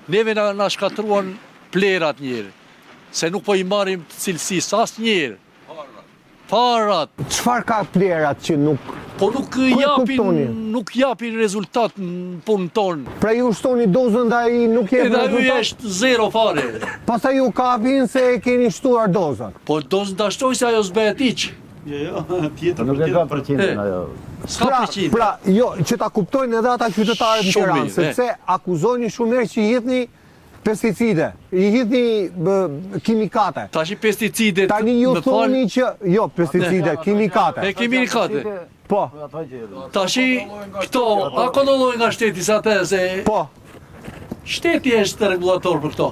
Neve na shkatruan plerat njerë, se nuk po i marim të cilësisë as njerë. Parat. Çfarë ka plerat që nuk... Po nuk japin rezultat në punën tonë. Pra ju shtoni dozën dhe ai nuk jep Edhe rezultat? ajo është zero fare. Pastaj ju kapin se e keni shtuar dozën. Po dozën ta shtoj se ajo s'bëhet hiç. Jo, tjetër Nuk e ka përqindjen ajo. S'ka përqind. Pra, jo, që ta kuptojnë edhe ata qytetarët në Tiranë, sepse akuzoni shumë herë që i hidhni pesticide, i hidhni kimikate. Tash i pesticidet. Tani ju thoni që jo pesticide, kimikate. Kimikate. Po. Tash këto a kontrollojnë nga shteti sa atë se Po. Shteti është rregullator për këto.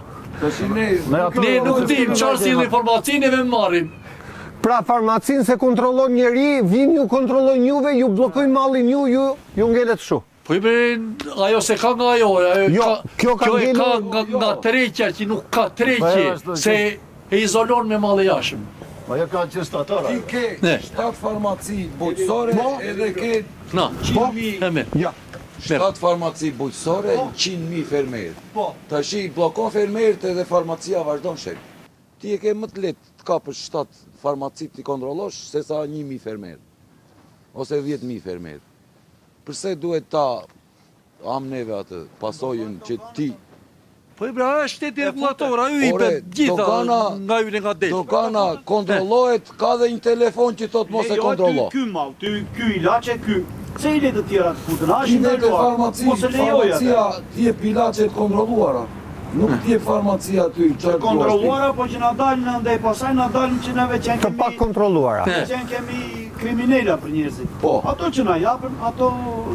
Ne nuk dim çfarë sill informacinë e marrim. Pra farmacinë se kontrollon njeri, vin ju kontrollojnë juve, ju bllokojnë mallin ju ngelet kështu. Po ajo se ka nga ajo, kjo ka nga trekja që nuk ka trekje, se e izolon me mall e jashëm. Ajo ka qytetarë. Ti ke 7 farmaci bujqësore edhe ke 100.000. 7 farmaci bujqësore, 100.000 fermerë. Tash i bllokon fermerët edhe farmacia vazhdon shek. Ti e ke më të lehtë të kapësh 7 farmaci të kontrollosh se sa 1.000 fermerë ose 10.000 fermerë. Përse duhet ta am neve atë pasojën që ti... Po i bra, shteti regulator, ajo i bet gjitha nga ju nga delë. Dokana kontrollohet, ka dhe një telefon që thot mos e kontrollo. Ky mall, ky ilaçe, ky. Se i le të tjera të futen, a Ti ne te farmacia ti e ilaçet kontrolluara. Nuk ti e farmacia ty çfarë kontrolluara, po që na dalin ndaj pasaj na dalin që neve që të pak kontrolluara. Që kemi kriminela për njerëzit. Po. Ato që na japën,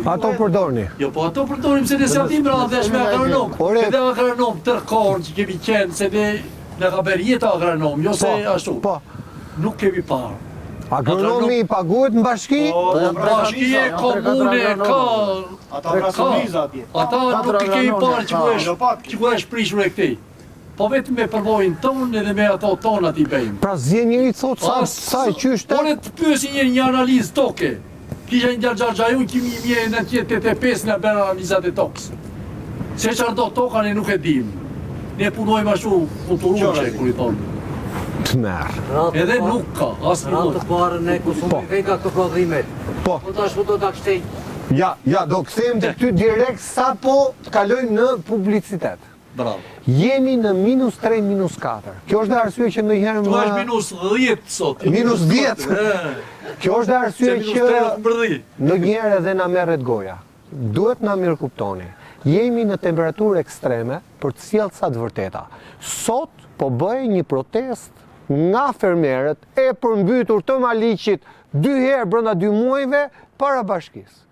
Ato përdorni. Jo, po ato përdorim se ne sa tim radhesh me agronom. Edhe agronom tërkohor që kemi qenë, se ne na ka bërë jeta agronom, jo se ashtu. Po. Nuk kemi parë. Agronomi i paguhet në bashki? Bashkie, komune, ka... Ata vrasumiza atje. Ata nuk i kemi parë që ku është prishur e këtej. Po vetëm me përvojën tonë edhe me ato tonat i bëjmë. Pra zje njëri thot sa e qyshte? Po ne të pyesi një analizë toke. Kisha një gjargjajun që 1985 në bërë analizat e tokës. Se qarë do toka ne nuk e dim. Ne punojmë ashtu kulturushe, kur i thonë. Të merë. Edhe nuk ka, asë një të parë ne konsumim nga këto prodhimet. Po. Po tash do ta kështej. Ja, do kthejmë të ty direkt sa po të kalojmë në publicitet. Bravo. Jemi në -3, -4. Kjo është dhe arsye që ndonjëherë Tu është -10 sot. -10. Kjo është dhe arsye që ndonjëherë edhe na merret goja. Duhet na mirë kuptoni. Jemi në temperaturë ekstreme për të sjellë sa të vërteta. Sot po bëj një protest nga fermerët e përmbytur të Maliqit 2 herë brenda 2 muajve para bashkisë.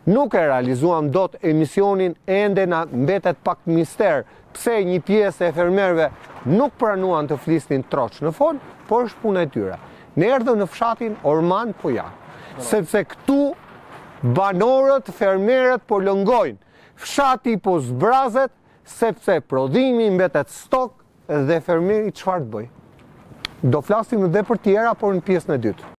Nuk e realizuam dot emisionin, ende na mbetet pak mister pse një pjesë e fermerëve nuk pranuan të flisnin troç në fol, por është puna e tyre. Ne erdhëm në fshatin Orman po janë, sepse këtu banorët, fermerët po lëngojnë. Fshati po zbrazet sepse prodhimi mbetet stok dhe fermeri çfarë të bëj? Do flasim edhe për tjera, por në pjesën e dytë.